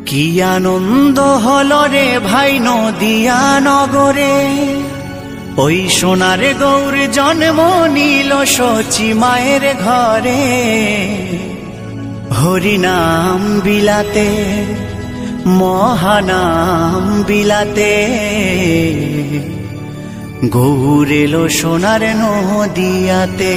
কি আনন্দ হলো রে ভাই নদিয়া নগরে, ওই সোনার গৌর জন্ম নিল শচী মায়ের ঘরে। হরিনাম বিলাতে মহানাম বিলাতে, গৌর এলো সোনার নদিয়াতে।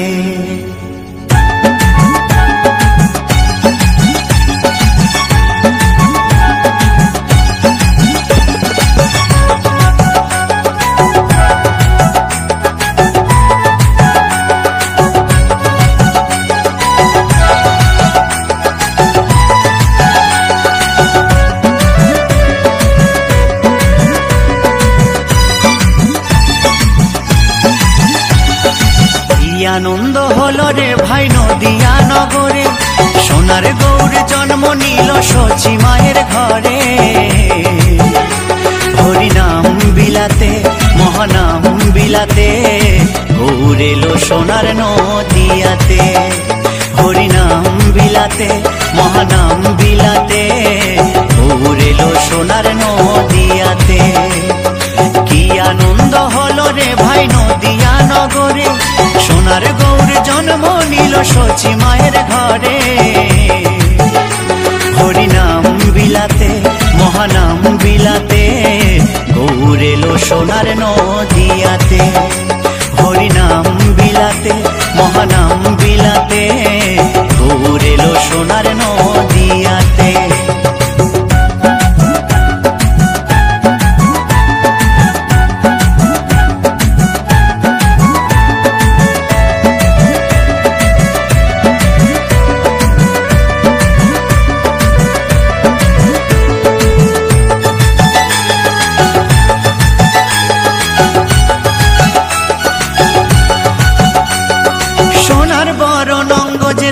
আনন্দ হলো রে ভাই নদিয়া নগরে, সোনার গৌর জন্ম নিল শচী মায়ের ঘরে। হরিনাম বিলাতে মহানাম বিলাতে, গৌর এলো সোনার নদিয়াতে। হরিনাম বিলাতে মহানাম বিলাতে, গৌর এলো সোনার নদিয়াতে। কি আনন্দ হলো রে ভাই নদিয়া নগরে, সোনার গৌর জন্ম নিল শচী মায়ের ঘরে। হরিনাম বিলাতে মহানাম বিলাতে, গৌর এলো সোনার নদিয়াতে। হরিনাম বিলাতে মহানাম বিলাতে, গৌর এলো সোনার নদিয়াতে।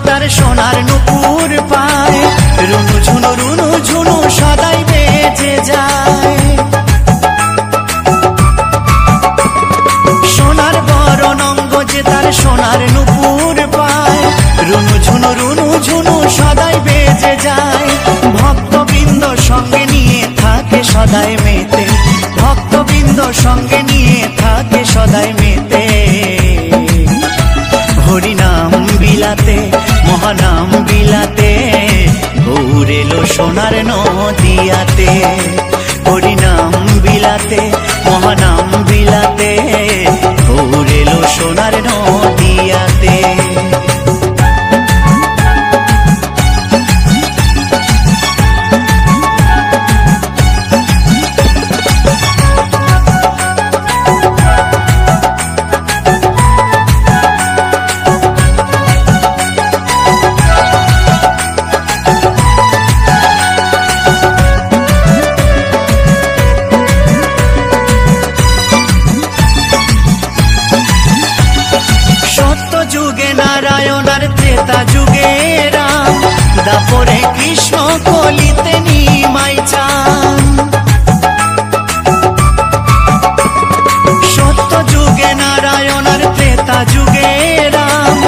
তার সোনার নুপুর পায়, রুনু ঝুনু সদাই বেজে যায়। সোনার বরণ অঙ্গ যে তার সোনার নুপুর পায়, রুনু ঝুনু সদাই বেজে যায়। ভক্তবৃন্দ সঙ্গে নিয়ে থাকে সদাই মেতে, ভক্তবৃন্দ সঙ্গে নিয়ে থাকে সদাই মেতে। হরিনাম বিলাতে মহানাম বিলাতে, গৌর এলো সোনার নদিয়াতে। হরিনাম বিলাতে মহানাম বিলাতে, গৌর এলো সোনার নদিয়াতে। ত্রেতা যুগে রাম, দাপরে কৃষ্ণ কলিতে নিমাই চান। সত্য যুগে নারায়ণ আর ত্রেতা যুগে রাম,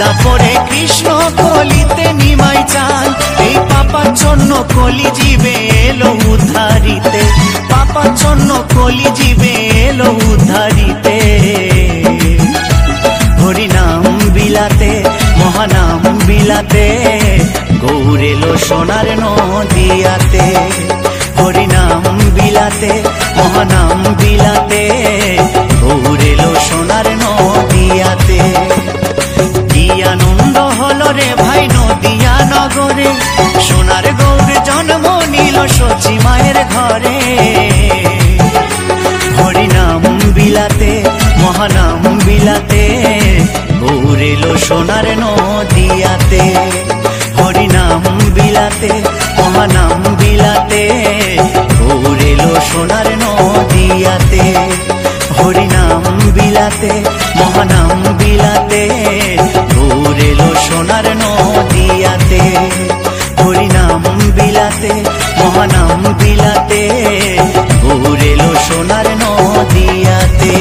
দাপরে কৃষ্ণ কলিতে নিমাই চান। এই পাপাচ্ছন্ন কলি জীবে এলো উদ্ধারিতে, পাপাচ্ছন্ন কলি জীবে এলো উদ্ধারিতে। হরিনাম বিলাতে মহানাম বিলাতে, গৌর এলো সোনার নদিয়াতে। হরিনাম বিলাতে মহানাম বিলাতে, গৌর এলো সোনার নদিয়াতে। কি আনন্দ হলো রে ভাই নদিয়া নগরে, সোনার গৌর জন্ম নিল শচী মায়ের ঘরে। হরিনাম বিলাতে মহানাম বিলাতে, গৌর এলো সোনার নদিয়াতে। হরিনাম বিলাতে মহানাম বিলাতে, গৌর এলো সোনার নদিয়াতে। হরিনাম বিলাতে মহানাম বিলাতে, গৌর এলো সোনার নদিয়াতে। হরিনাম বিলাতে মহানাম বিলাতে, গৌর এলো সোনার নদিয়াতে।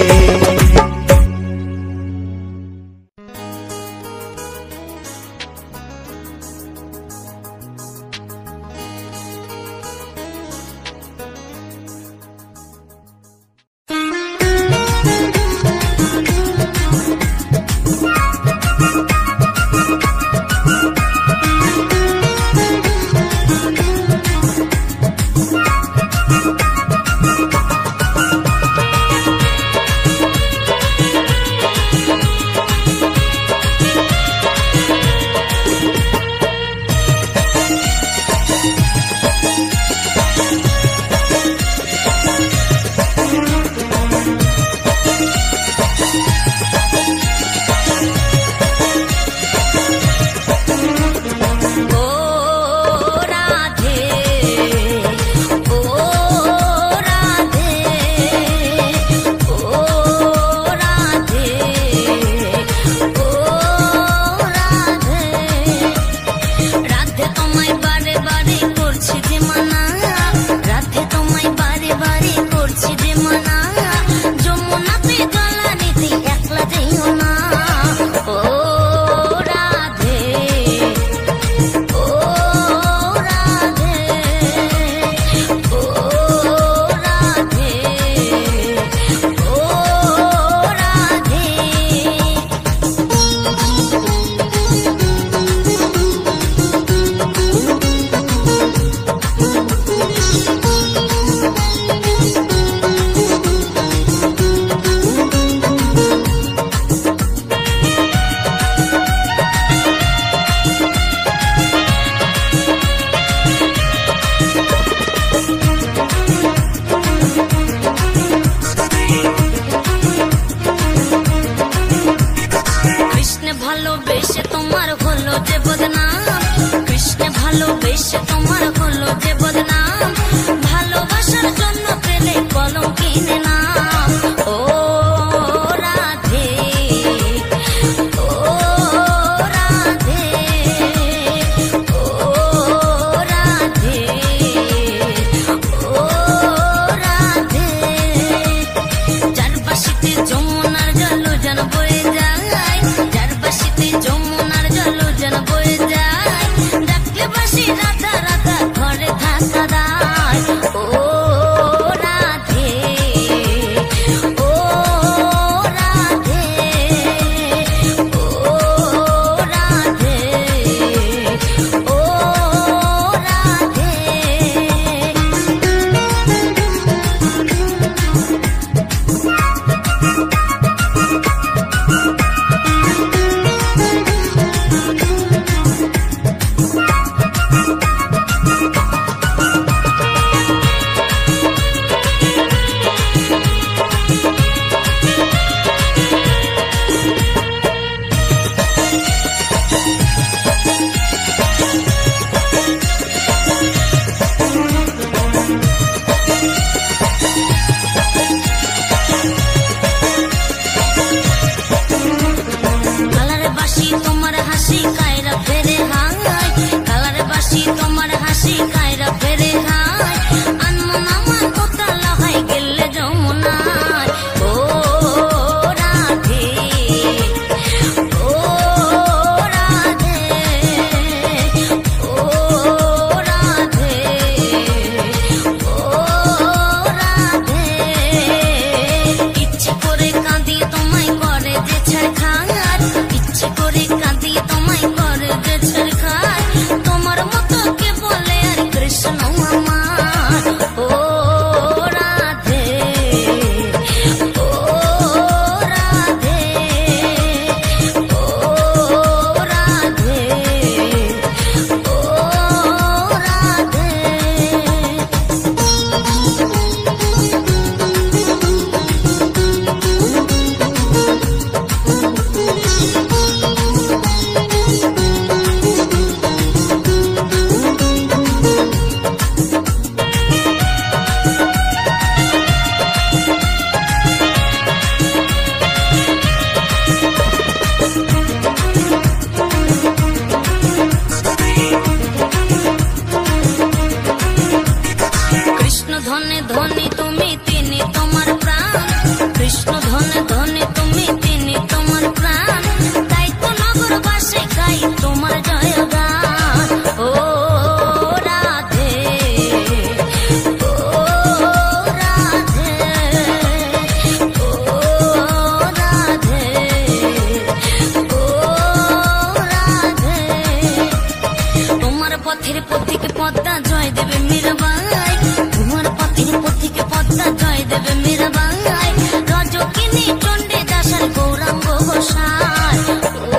পদ্মা জয় দেবে মীরাবাই, তোমার পথের পথিকে পদ্মা জয় দেবে মীরাবাই, রজকিনী চণ্ডী দাসের গৌরাঙ্গ গোসাই।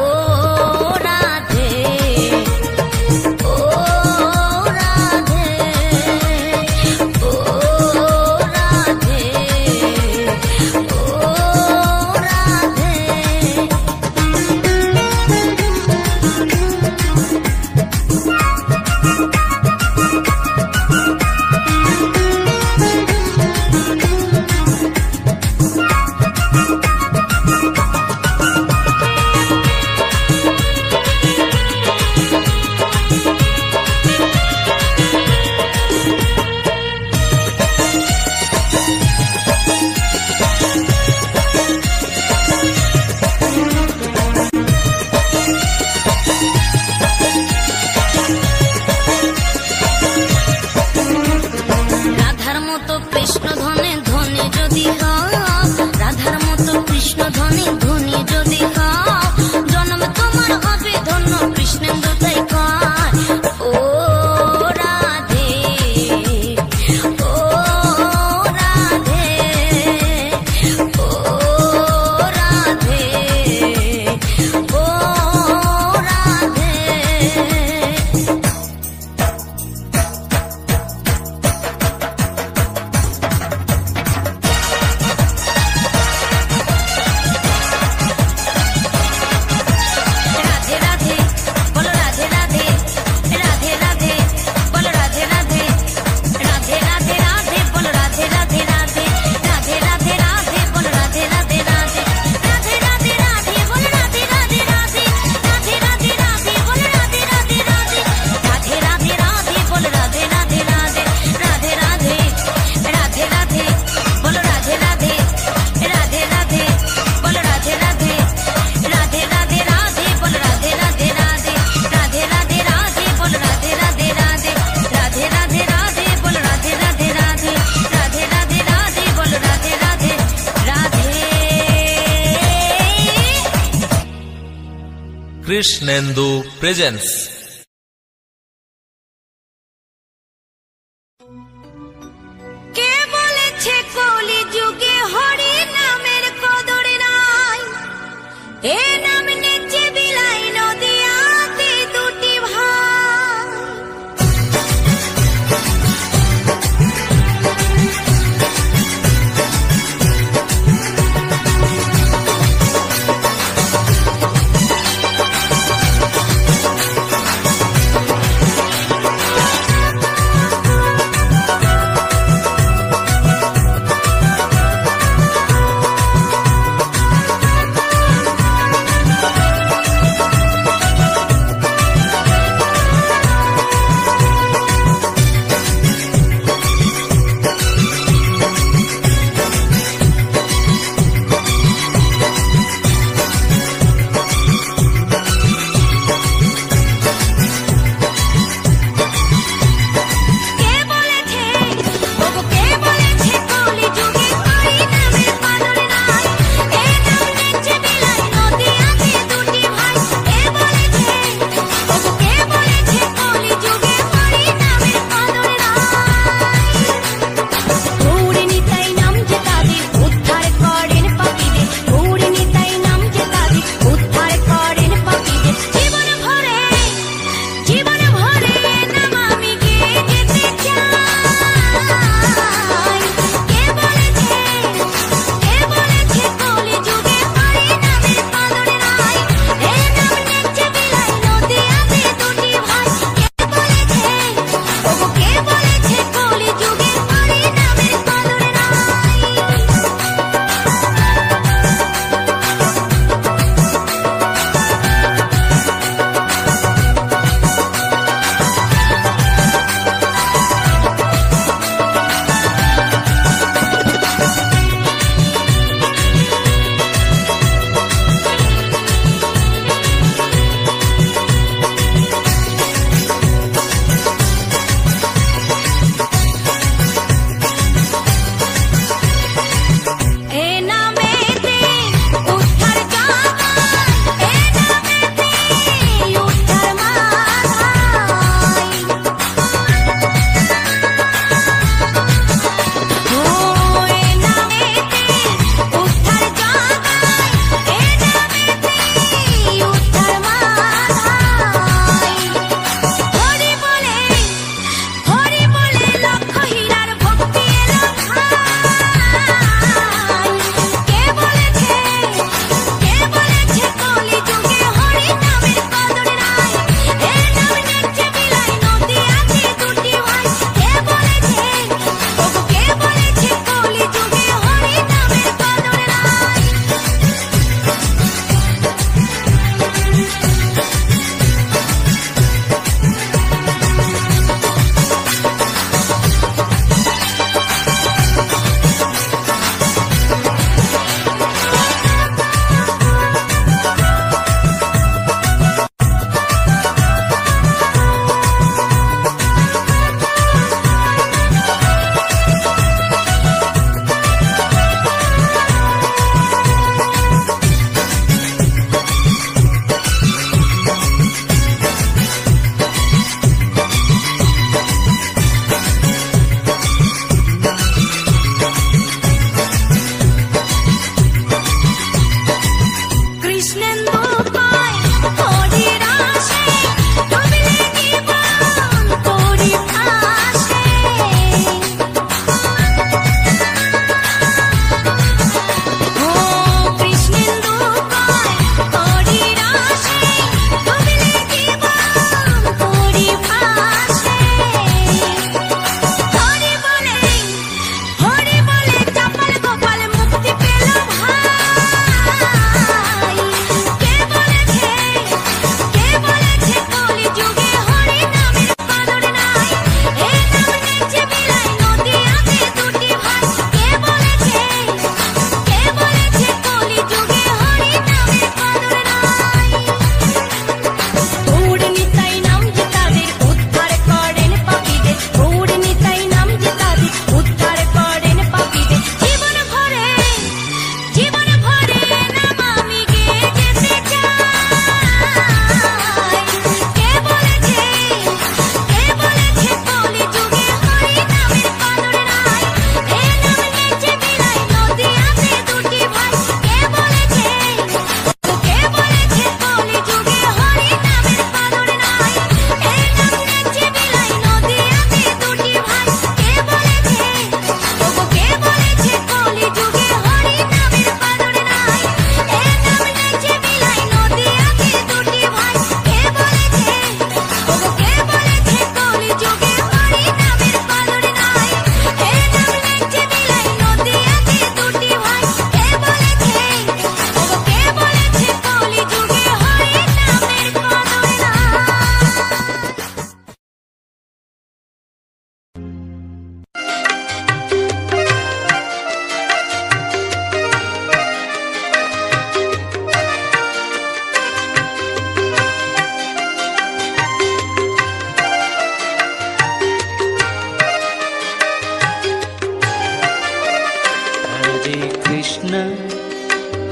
ও রাধে ও রাধে ও রাধে ও রাধে। রাধার মতো কৃষ্ণ ধনে ধনী যদি হও, রাধার মতো কৃষ্ণ ধনী ধনী যদি হও, জন্ম তোমার হবে ধন্য কৃষ্ণেন্দু তাই কয়। ও রাধে ও রাধে ও রাধে ও রাধে। রাধে রাধে বলো রাধে রাধে, রাধে রাধে বলো রাধে রাধে, রাধে রাধে রাধে বলো রাধে রাধে রাধে, রাধে রাধে রাধে বলো রাধে রাধে রাধে, রাধে রাধে রাধে বলো রাধে রাধে রাধে, রাধে রাধে রাধে বলো রাধে রাধে রাধে, রাধে রাধে রাধে বলো রাধে রাধে রাধে, রাধে রাধে রাধে রাধে বলো রাধে রাধে, রাধে রাধে বলো রাধে রাধে, রাধে রাধে রাধে বলো রাধে রাধে রাধে, রাধে রাধে রাধে বলো রাধে রাধে রাধে, রাধে রাধে রাধে বলো রাধে রাধে রাধে, রাধে রাধে রাধে বলো রাধে রাধে রাধে। কৃষ্ণেন্দু প্রেজেন্স। কে বলেছে কলি যুগে হরি নামের কদর নাই, এ নাম নেচে বিলাই নদিয়াতে দুটি ভাই।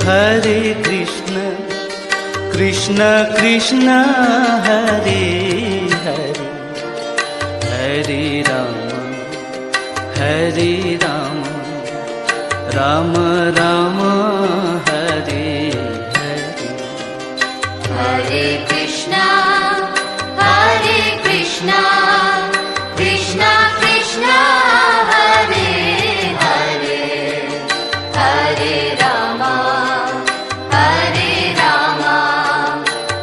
हरे Krishna Krishna Krishna Hare Hare Hare Ram Ram Ram Hare Hare Hare Krishna Krishna Krishna Hare Hare Hare Ram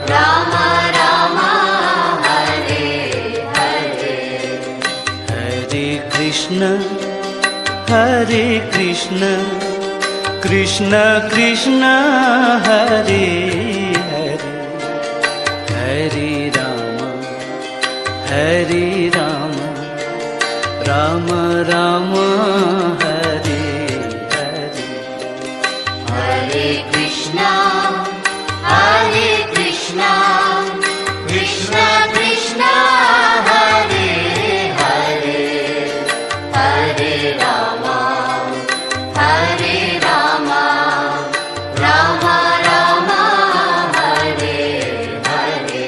Ram Ram Hare Hare Hare Krishna Krishna Krishna Hare Hare Hare Ram Ram Ram Hare Hare Hare Krishna Krishna Krishna Hare Hare Hare Ram Ram Ram Hare Hare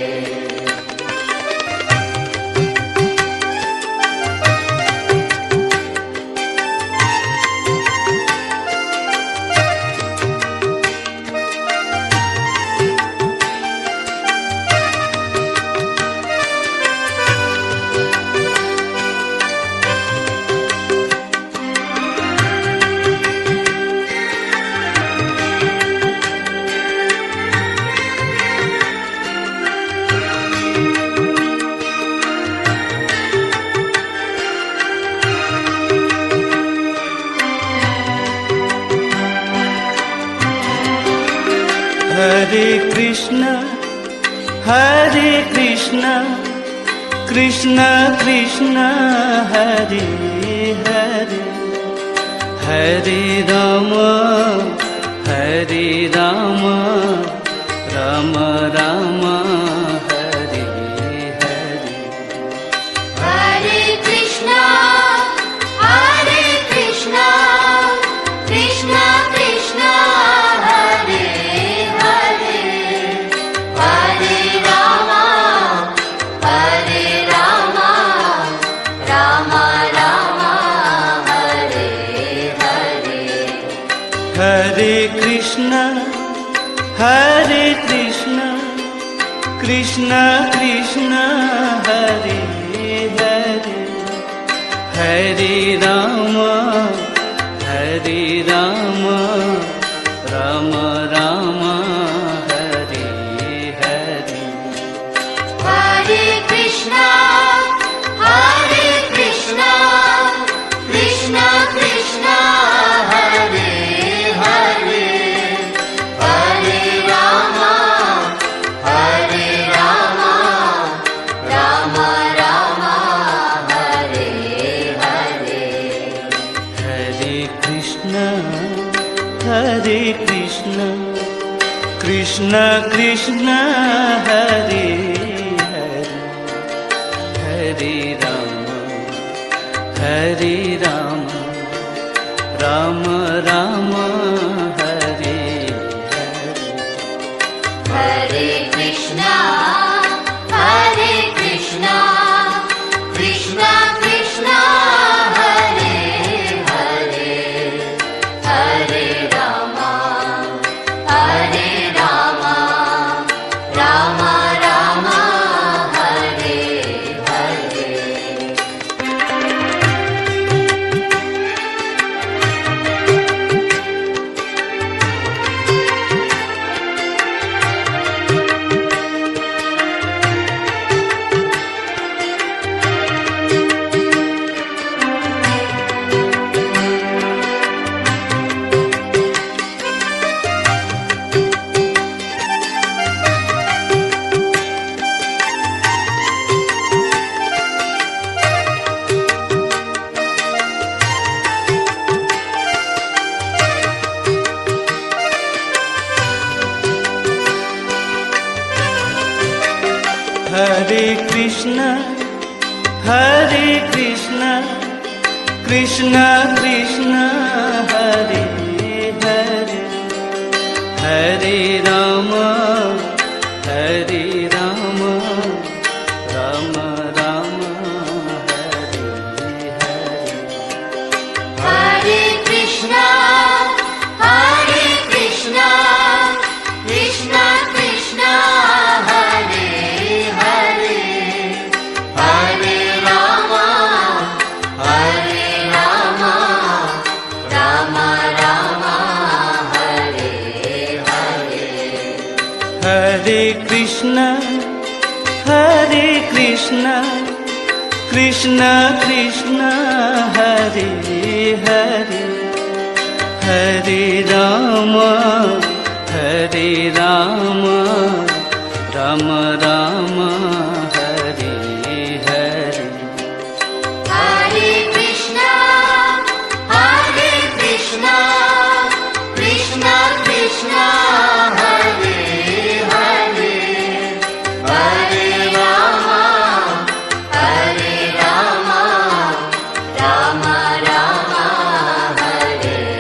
Hare Krishna Krishna Krishna Hare Hare Hare Ram Ram Ram Hare Hare Hare Krishna Krishna Krishna Hare Hare Hare Ram Ram Ram Hare Hare Hare Krishna Krishna Krishna Hare Hare Hare Ram Ram Ram Hare Hare Hare Krishna Krishna Krishna Hare Hare Hare Ram Ram Ram Hare Hare Hare Krishna Krishna Krishna Hare Hare Hare Ram Ram Ram Hare Hare Hare Krishna Krishna Krishna Hare Hare Hare Ram Ram Ram Hare Hare Hare Krishna Krishna Krishna Hare Hare Krishna Krishna Krishna Hare Hare Hare Ram Ram Ram Hare Hare Hare Krishna Krishna Krishna Hare Hare Hare Ram Ram Ram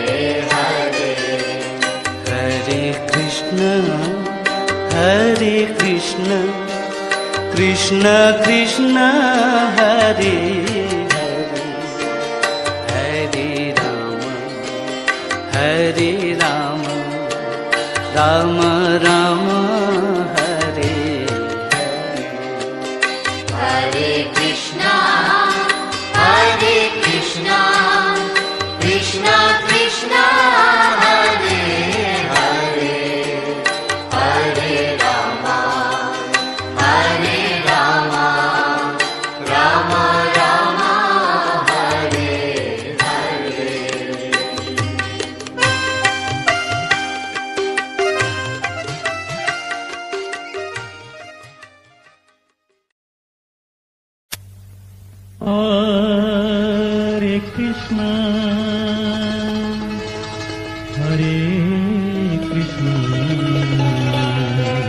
Hare Hare Hare Krishna Krishna Krishna Hare Hare Hare Ram Ram Ram Hare Hare Hare Krishna Krishna Krishna Hare Hare Hare Ram Ram Ram Hare Hare Hare Krishna Krishna Krishna Hare Hare Hare Ram Ram Ram Hare Hare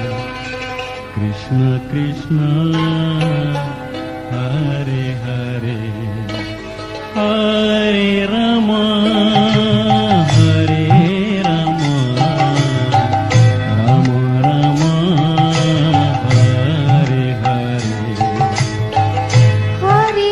Hare Krishna Krishna Krishna Hare Hare Hare Ram Ram Ram Hare Hare Hare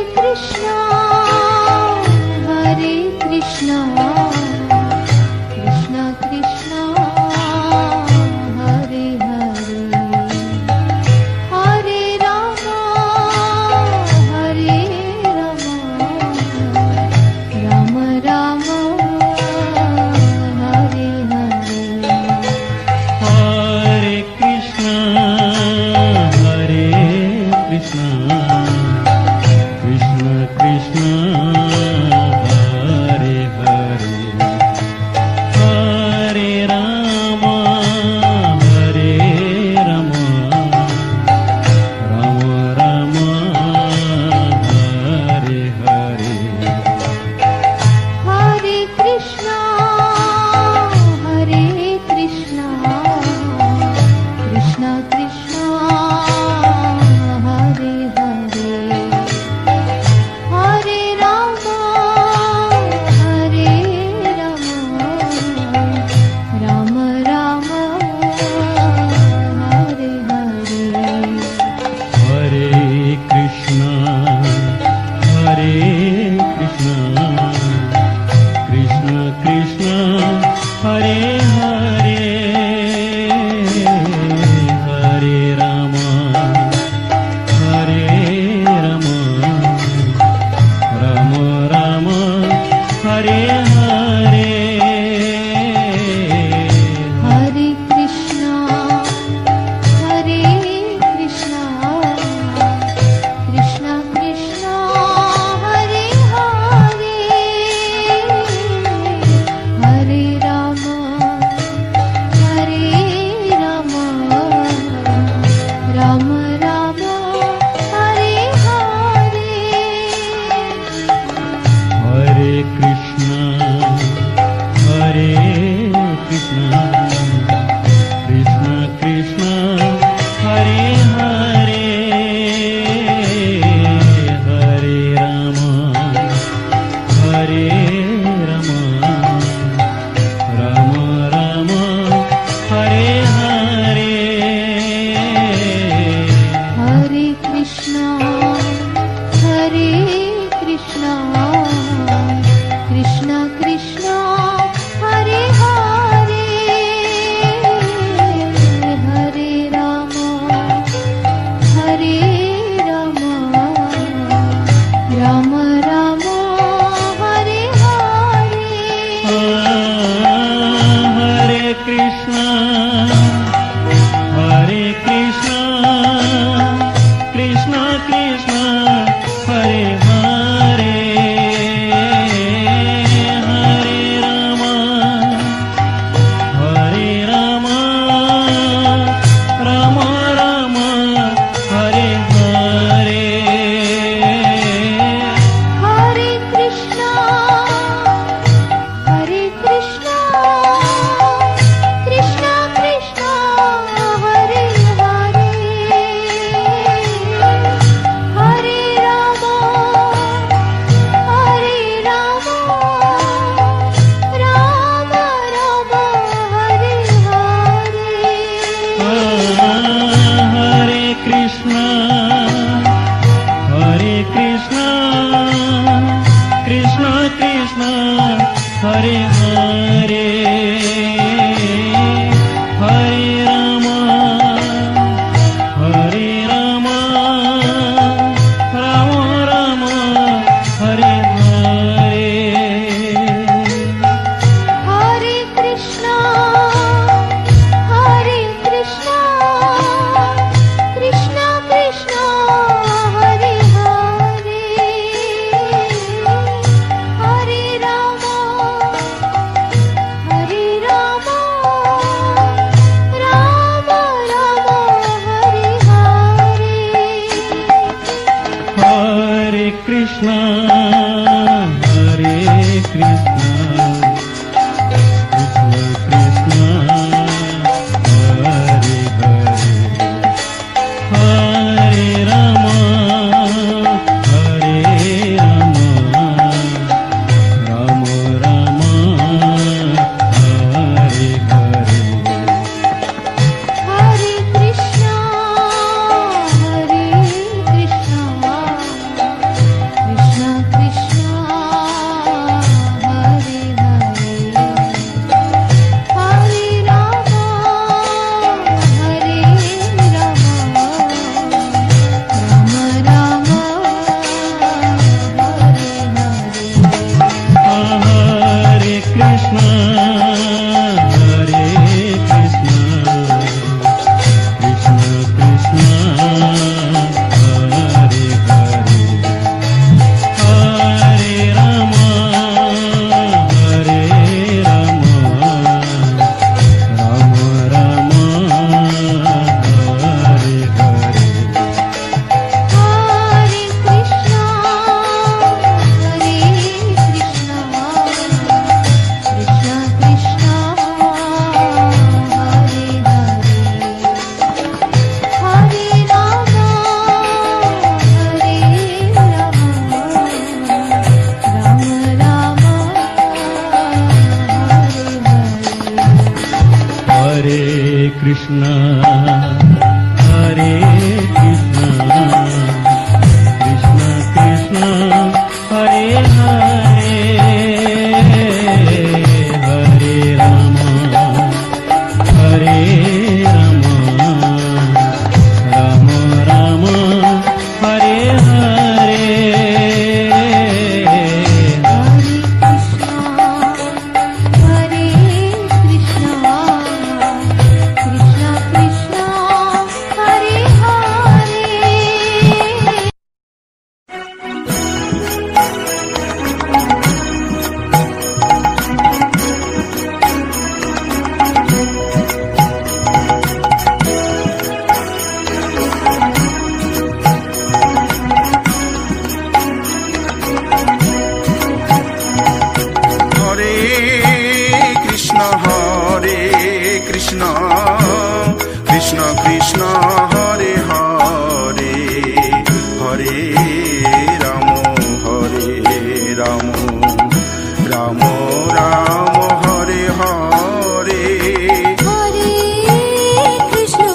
Krishna Krishna Krishna Hare Hare Hare Ram Ram Ram Hare Hare Hare Krishna Krishna Krishna Hare Hare Hare Ram Ram Ram Hare Hare Hare Krishna Krishna Krishna Hare Hare Hare Ram Ram Ram Hare Hare Hare Krishna Krishna Krishna Hare Hare Hare Ram Ram Ram Hare Hare Hare Krishna Krishna Krishna Hare Hare Hare Ram Ram Ram Hare Hare Hare Krishna Krishna Krishna Hare Hare Hare Ram Ram Ram Hare Hare Hare Krishna Krishna Krishna Hare Hare, Hare Rama, Hare Rama, Rama Rama, Hare Hare. Hare Krishna, Hare Krishna, Krishna Krishna, Hare Hare, Hare Rama, Hare Rama, Rama Rama, Hare Hare. Hare Krishna, Hare Krishna, Krishna Krishna, Hare Hare, Hare Rama, Hare Rama, Rama Rama, Hare Hare. Hare Krishna, Hare Krishna, Krishna Krishna, Hare Hare, Hare Rama, Hare Rama, Rama Rama, Hare Hare. Hare Krishna, Hare Krishna, Krishna Krishna, Hare Hare, Hare Rama, Hare Rama, Rama Rama, Hare Hare. Hare Krishna, Hare Krishna, Krishna Krishna, Hare Hare, Hare Rama, Hare Rama, Rama Rama, Hare Hare. Hare Krishna, Hare Krishna, Krishna Krishna, Hare Hare, Hare Rama, Hare Rama, Rama Rama, Hare Hare. Hare Krishna, Krishna Krishna, Hare Hare. Hare Krishna, Krishna Krishna, Hare Hare, Hare Rama, Hare Rama, Rama Rama, Hare Hare. Hare Krishna,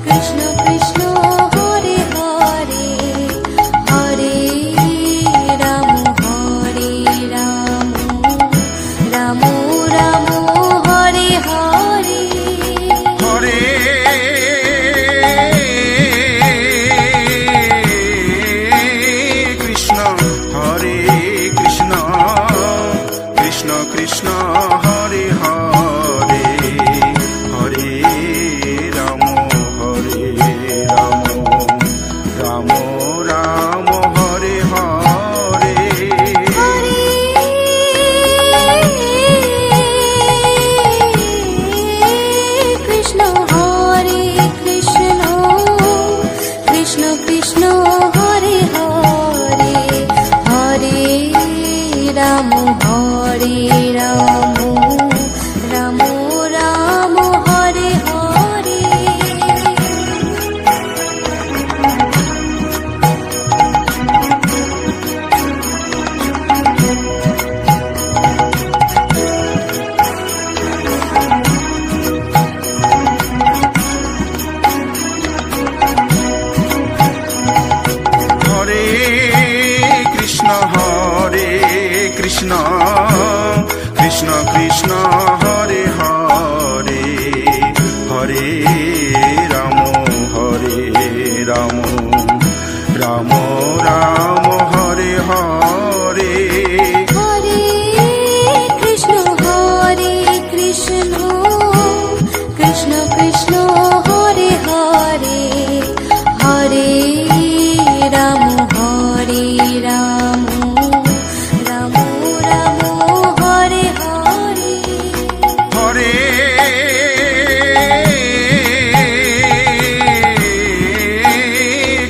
Krishna Krishna, Hare Hare, Hare Rama, Rama Rama, Hare Hare. Hare Krishna Krishna Krishna Hare Hare Hare Ram Ram Ram Ram Hare Hare Hare Krishna Krishna Krishna Hare Hare Hare Ram Ram Ram Ram Hare Hare Hare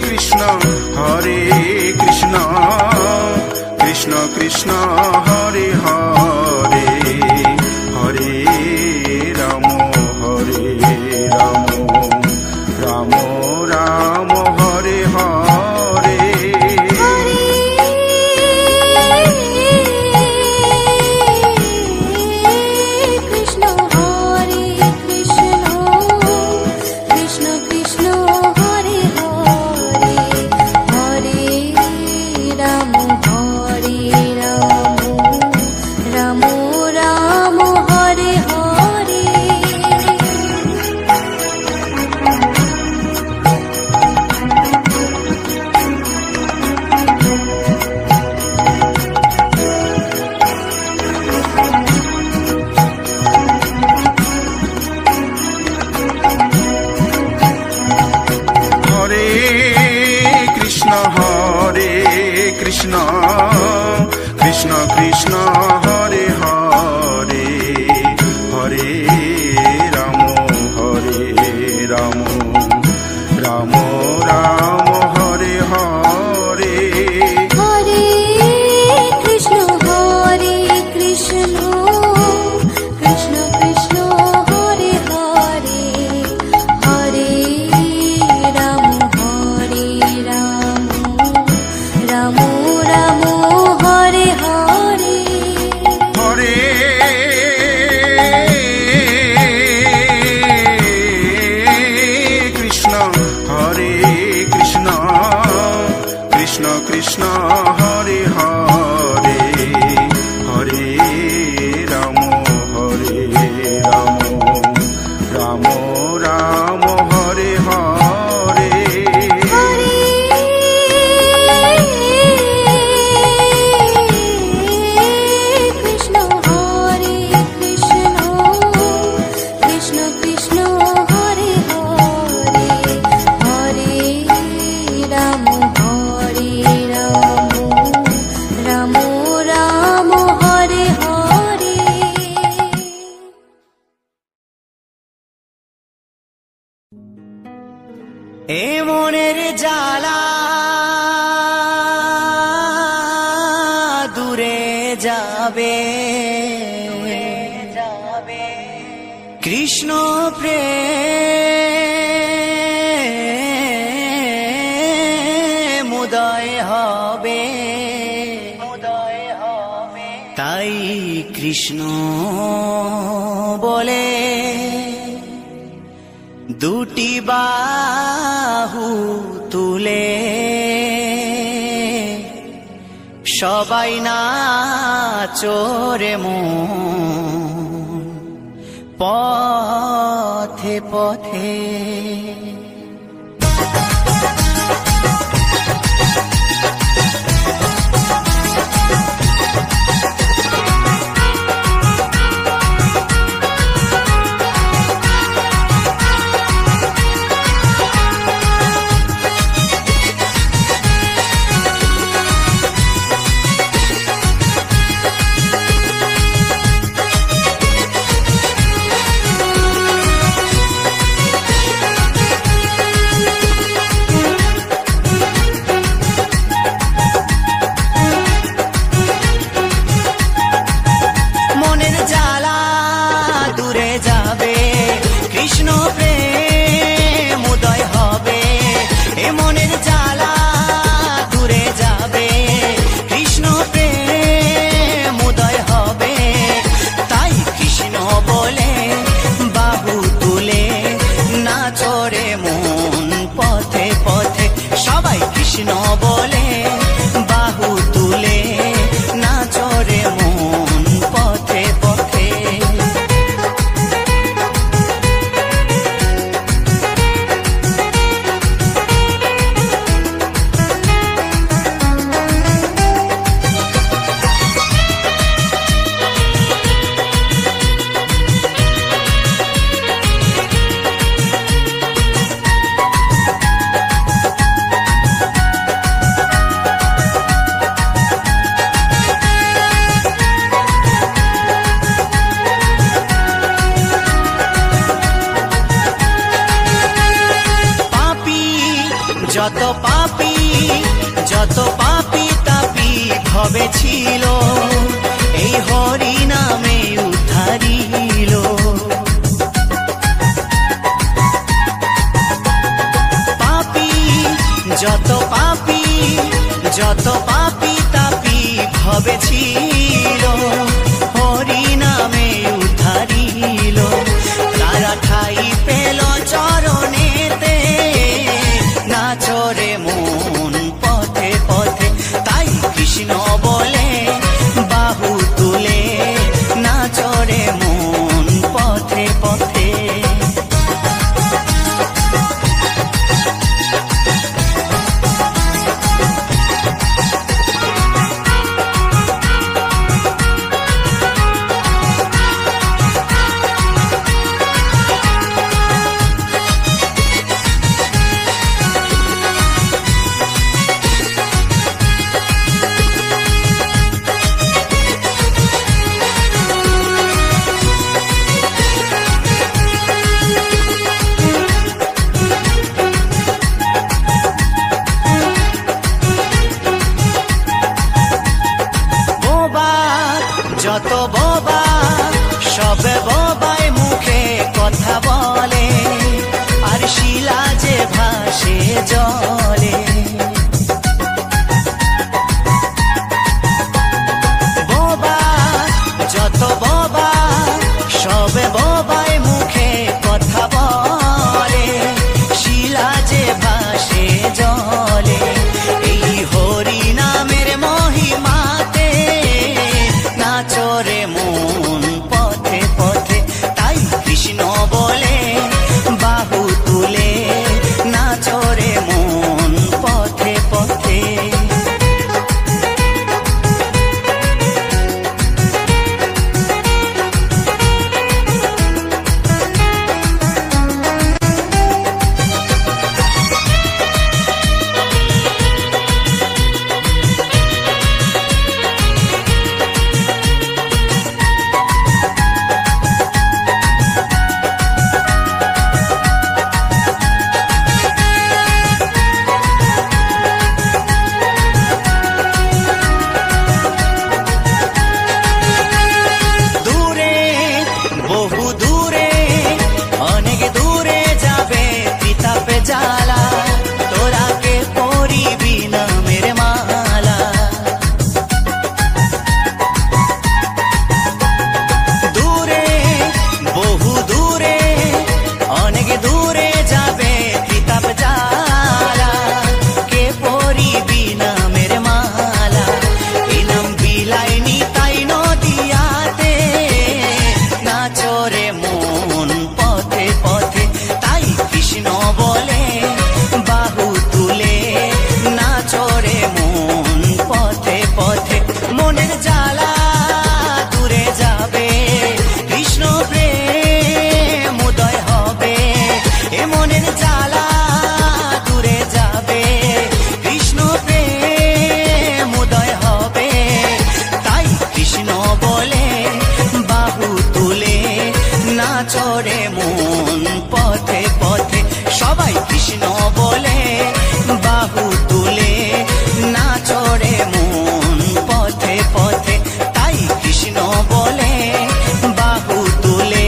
Krishna Krishna Krishna Hare Hare Hare Ram Ram Ram Ram Hare Hare Krishna Krishna Krishna Hare Hare Hare Ram Ram Ram Hare Hare Hare Krishna Krishna Krishna Hare Hare Hare Ram Ram Ram Ram Hare Hare Hare Krishna Krishna Krishna Hare Hare Hare Ram Ram Ram Hare Hare Hare Krishna Krishna Krishna Hare Hare Hare Ram Ram Ram Hare Hare Hare Krishna Krishna Hare Hare Hare Ram Ram Ram Hare Hare এ মনের জ্বালা দূরে যাবে কৃষ্ণ প্রেম উদয় হবে তাই কৃষ্ণ বলে দুটি বাহু তুলে সবাই নাচরে মন পথে পথে ভবে ছিল, এই হরি নামে উদ্ধারিল। পাপী যত পাপী, যত পাপী তাপী ভবে ছিল, হরি নামে উদ্ধারিল। তারা ঠাই পেল চরণেতে, নাচরে মন পথে পথে, তাই কৃষ্ণ বলে বাহু তুলে, নাচরে মন পথে পথে। যত বোবা সব বোবায় মুখে কথা বলে, আর শিলা যে ভাসে জলে। বোবা যত বোবা সব বোবায় মুখে কথা বলে, শিলা যে ভাসে জলে। এই হরি নামের মহিমাতে নাচরে মন পথে পথে, তাই কৃষ্ণ বলে বাহু তুলে, নাচরে মন পথে পথে। জ্বালা তোরা কে পরিবি নামের মালা। দূরে বহু দূরে অনেক দূরে যাবে কিতাব জ্বালা, কে পরিবি নামের মালা। এই নাম বিলাইনি তাই নদিয়াতে, নাচরে মন পথে পথে, তাই কৃষ্ণ বলে বাহু তুলে, নাচরে মন পথে পথে। মনের জ্বালা দূরে যাবে, কৃষ্ণ প্রেম উদয় হবে। এ মনের জ্বালা দূরে যাবে, কৃষ্ণ প্রেম উদয় হবে। তাই কৃষ্ণ বলে বাহু তুলে, নাচরে মন পথে পথে। সবাই কৃষ্ণ বলে বাহু তুলে, নাচরে মন পথে পথে। তাই কৃষ্ণ বলে বাহু তুলে,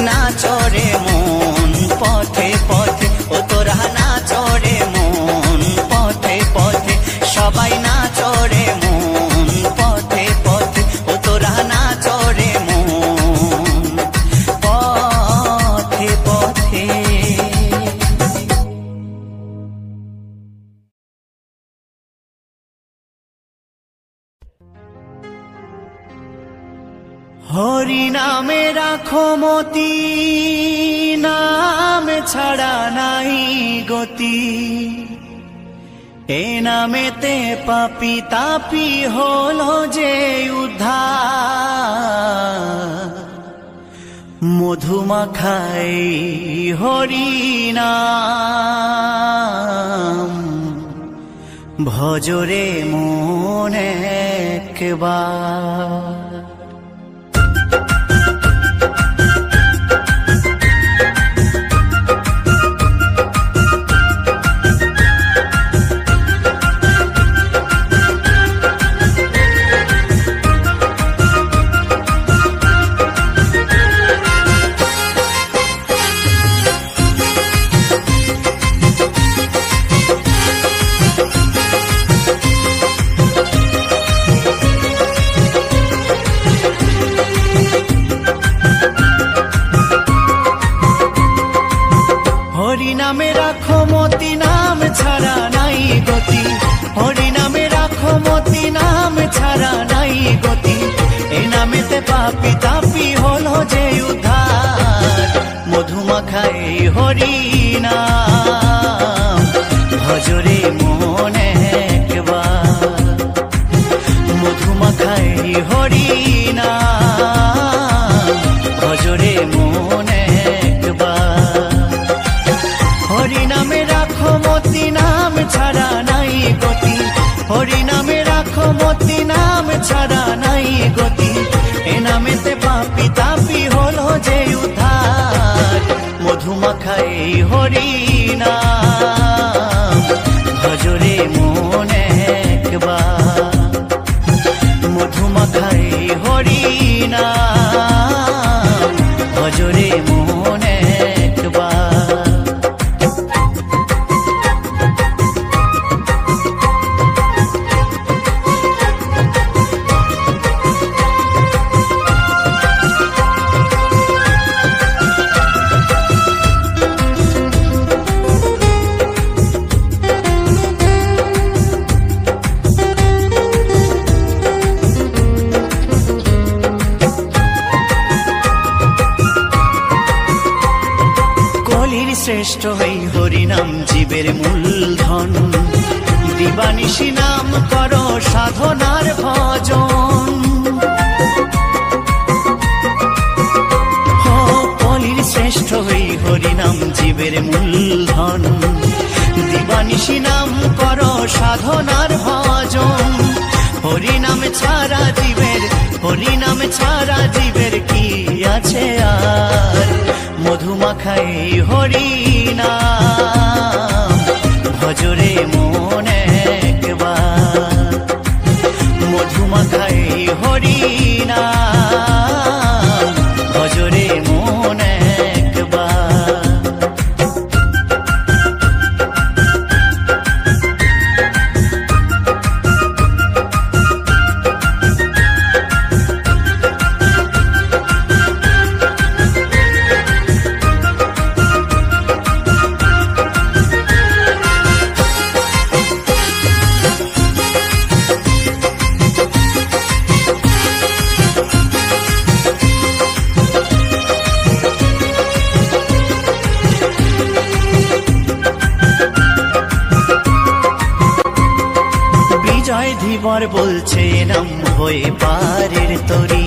নাচরে মন পথে পথে। ও তোরা নাচরে মন পথে পথে, সবাই নাচরে মন পথে পথে। ও তোরা নাচরে মন পথে পথে। হরি নামে রাখো মতি, নাম ছাড়া নাই গতি। এ নামেতে পাপি তাপি হলো যে উদ্ধার। মধুমাখাই হরি নাম, ভজরে মন একবার। পাপি তাপি হলো যে উদ্ধার, মধুমাখা এই হরি নাম ভজরে মনে একবার, মধুমাখা এই হরি নাম ভজরে মনে একবার। হরি নামে রাখো মতি, নাম ছাড়া নাই গতি, হরি নামে রাখো মতি, নাম ছাড়া নাই গতি, এ নামেতে পাপি তাপি হলো যে উদ্ধার, মধুমাখা এই হরি নাম ভজরে মনে একবার, মধুমাখা এই হরি নাম ভজরে মনে একবার। শ্রেষ্ঠ হই হরিনাম জীবের মূলধন, দিবানিশি নাম করো সাধনার ভজন, কলির শ্রেষ্ঠ হই হরিনাম জীবের মূলধন, দিবানিশি নাম করো সাধনার ভজন, হরিনাম ছাড়া জীবের, হরিনাম ছাড়া জীবের কি আছে আর, মধুমাখা এই হরি নাম ভজরে মনে একবার, মধুমাখা এই হরি নাম ভজরে মনে একবার। ধীবর বলছে নাম হয়ে পারের তরি,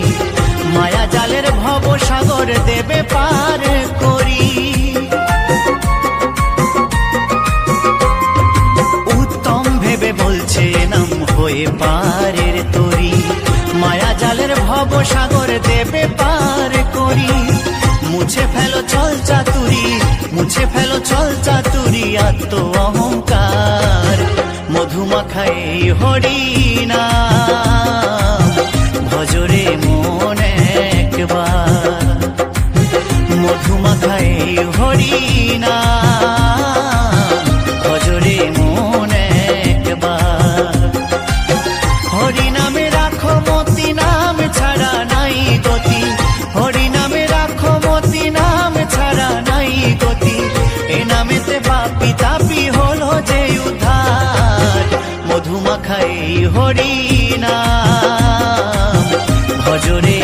মায়া জালের ভব সাগর দেবে পার করি, উত্তম ভেবে বলছে নাম হয়ে পারের তরি, মায়া জালের ভব সাগর দেবে পার করি, মুছে ফেলো চল চাতুরি, মুছে ফেলো চল চাতুরি আত্ম অহংকার, মধুমাখা এই হরি নাম ভজরে মনে একবার, মধুমাখা এই হরি নাম ভজরে মনে একবার। হরি নামে রাখো মতি, নাম ছাড়া নাই গতি, হরি নামে রাখো মতি, নাম ছাড়া নাই গতি, এ নামেতে পাপি তাপি হলো যে উদ্ধার, মধুমাখা এই হরি নাম ভজরে